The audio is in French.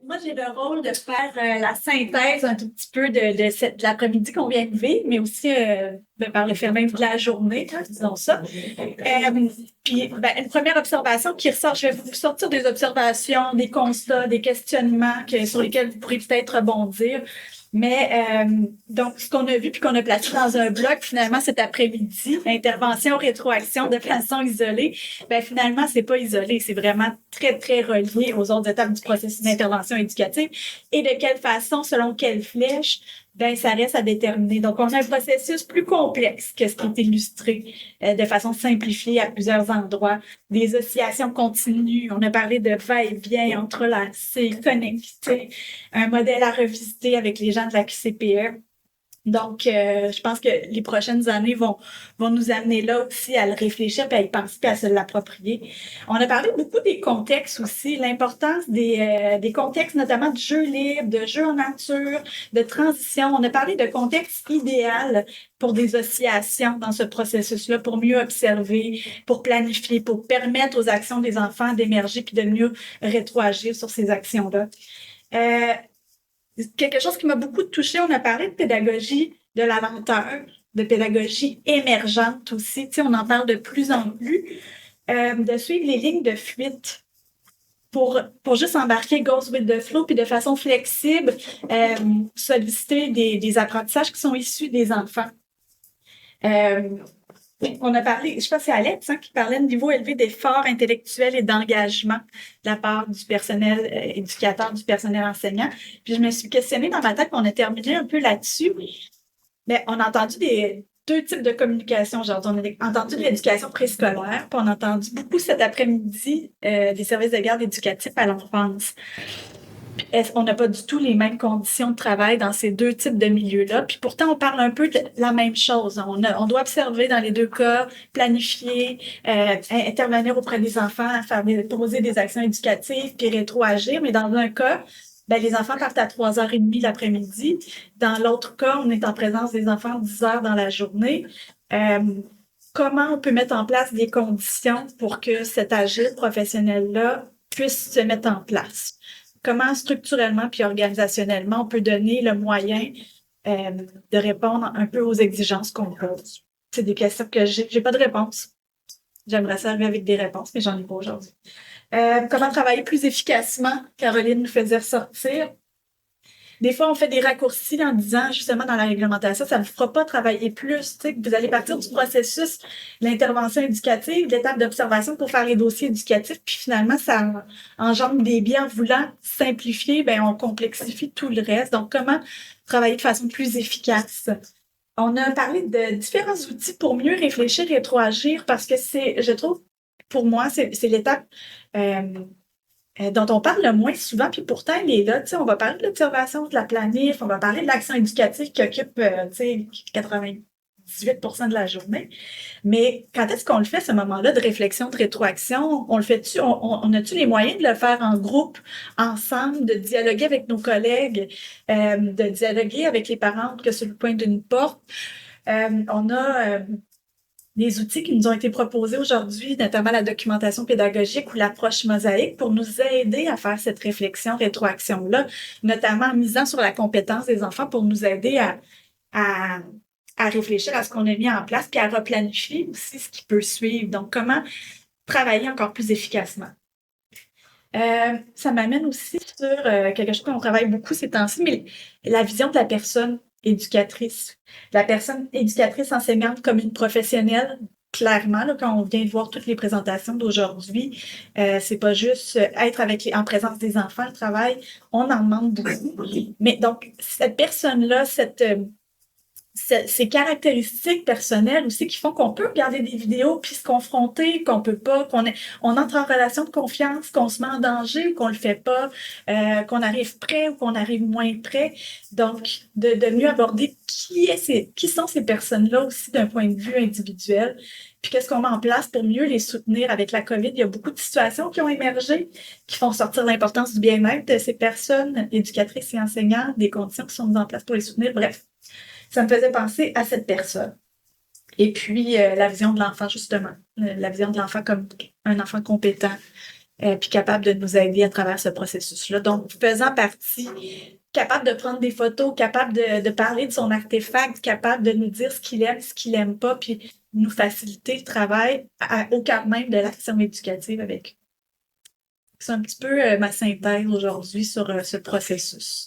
Moi, j'ai le rôle de faire la synthèse un tout petit peu de l'après-midi qu'on vient de vivre, mais aussi par le fait même de la journée, hein, disons ça. Puis, une première observation qui ressort, je vais vous sortir des observations, des constats, des questionnements sur lesquels vous pourrez peut-être rebondir. Mais donc, ce qu'on a vu puis qu'on a placé dans un bloc, finalement, cet après-midi, intervention, rétroaction de façon isolée, finalement, c'est pas isolé, c'est vraiment très, très relié aux autres étapes du processus d'intervention éducative. Et de quelle façon, selon quelle flèche, ça reste à déterminer. Donc, on a un processus plus complexe que ce qui est illustré de façon simplifiée à plusieurs endroits. Des oscillations continues. On a parlé de va-et-vient, entrelacés, connectés. Un modèle à revisiter avec les gens de la QCPE. Donc, je pense que les prochaines années vont nous amener là aussi à le réfléchir, puis à y penser, puis à se l'approprier. On a parlé beaucoup des contextes aussi, l'importance des contextes, notamment de jeux libres, de jeux en nature, de transition. On a parlé de contexte idéal pour des oscillations dans ce processus-là, pour mieux observer, pour planifier, pour permettre aux actions des enfants d'émerger puis de mieux rétroagir sur ces actions-là. Quelque chose qui m'a beaucoup touchée, on a parlé de pédagogie de la lenteur, de pédagogie émergente aussi. Tu sais, on en parle de plus en plus, de suivre les lignes de fuite pour juste embarquer Goes with the flow, puis de façon flexible, solliciter des apprentissages qui sont issus des enfants. On a parlé, je sais pas si c'est Alex qui parlait de niveau élevé d'effort intellectuel et d'engagement de la part du personnel éducateur, du personnel enseignant. Puis je me suis questionnée dans ma tête, on a terminé un peu là-dessus. Mais on a entendu deux types de communication. Genre, on a entendu de l'éducation préscolaire, puis on a entendu beaucoup cet après-midi des services de garde éducatifs à l'enfance. On n'a pas du tout les mêmes conditions de travail dans ces deux types de milieux-là. Puis pourtant, on parle un peu de la même chose. On doit observer dans les deux cas, planifier, intervenir auprès des enfants, poser des actions éducatives, puis rétroagir. Mais dans un cas, les enfants partent à 3h30 l'après-midi. Dans l'autre cas, on est en présence des enfants 10 heures dans la journée. Comment on peut mettre en place des conditions pour que cet agile professionnel-là puisse se mettre en place? Comment structurellement puis organisationnellement on peut donner le moyen de répondre un peu aux exigences qu'on pose? C'est des questions que j'ai pas de réponse. J'aimerais ça arriver avec des réponses, mais j'en ai pas aujourd'hui. Comment travailler plus efficacement? Caroline nous faisait ressortir. Des fois, on fait des raccourcis en disant, justement, dans la réglementation, ça ne vous fera pas travailler plus. Tu sais, vous allez partir du processus, l'intervention éducative, l'étape d'observation pour faire les dossiers éducatifs, puis finalement, ça engendre des biais en voulant simplifier, on complexifie tout le reste. Donc, comment travailler de façon plus efficace? On a parlé de différents outils pour mieux réfléchir et rétroagir parce que je trouve, pour moi, c'est l'étape dont on parle le moins souvent, puis pourtant, il est là. Tu sais, on va parler de l'observation, de la planif, on va parler de l'action éducative qui occupe, 98% de la journée. Mais quand est-ce qu'on le fait, ce moment-là de réflexion, de rétroaction? On le fait-tu? On a-tu les moyens de le faire en groupe, ensemble, de dialoguer avec nos collègues, de dialoguer avec les parents que sur le point d'une porte? On a des outils qui nous ont été proposés aujourd'hui, notamment la documentation pédagogique ou l'approche mosaïque, pour nous aider à faire cette réflexion, rétroaction-là, notamment en misant sur la compétence des enfants pour nous aider à réfléchir à ce qu'on a mis en place, puis à replanifier aussi ce qui peut suivre. Donc, comment travailler encore plus efficacement. Ça m'amène aussi sur quelque chose qu'on travaille beaucoup ces temps-ci, mais la vision de la personne éducatrice. La personne éducatrice enseignante comme une professionnelle, clairement, là, quand on vient de voir toutes les présentations d'aujourd'hui, c'est pas juste être en présence des enfants, le travail, on en demande beaucoup. Mais donc, cette personne-là, ces caractéristiques personnelles aussi qui font qu'on peut regarder des vidéos puis se confronter, qu'on peut pas, on entre en relation de confiance, qu'on se met en danger ou qu'on le fait pas, qu'on arrive près ou qu'on arrive moins près. Donc, de mieux aborder qui sont ces personnes-là aussi d'un point de vue individuel. Puis qu'est-ce qu'on met en place pour mieux les soutenir avec la COVID? Il y a beaucoup de situations qui ont émergé, qui font sortir l'importance du bien-être de ces personnes, éducatrices et enseignants, des conditions qui sont mises en place pour les soutenir. Bref. Ça me faisait penser à cette personne. Et puis, la vision de l'enfant, justement. La vision de l'enfant comme un enfant compétent puis capable de nous aider à travers ce processus-là. Donc, faisant partie, capable de prendre des photos, capable de parler de son artefact, capable de nous dire ce qu'il aime pas, puis nous faciliter le travail au cœur même de l'action éducative avec eux. C'est un petit peu ma synthèse aujourd'hui sur ce processus.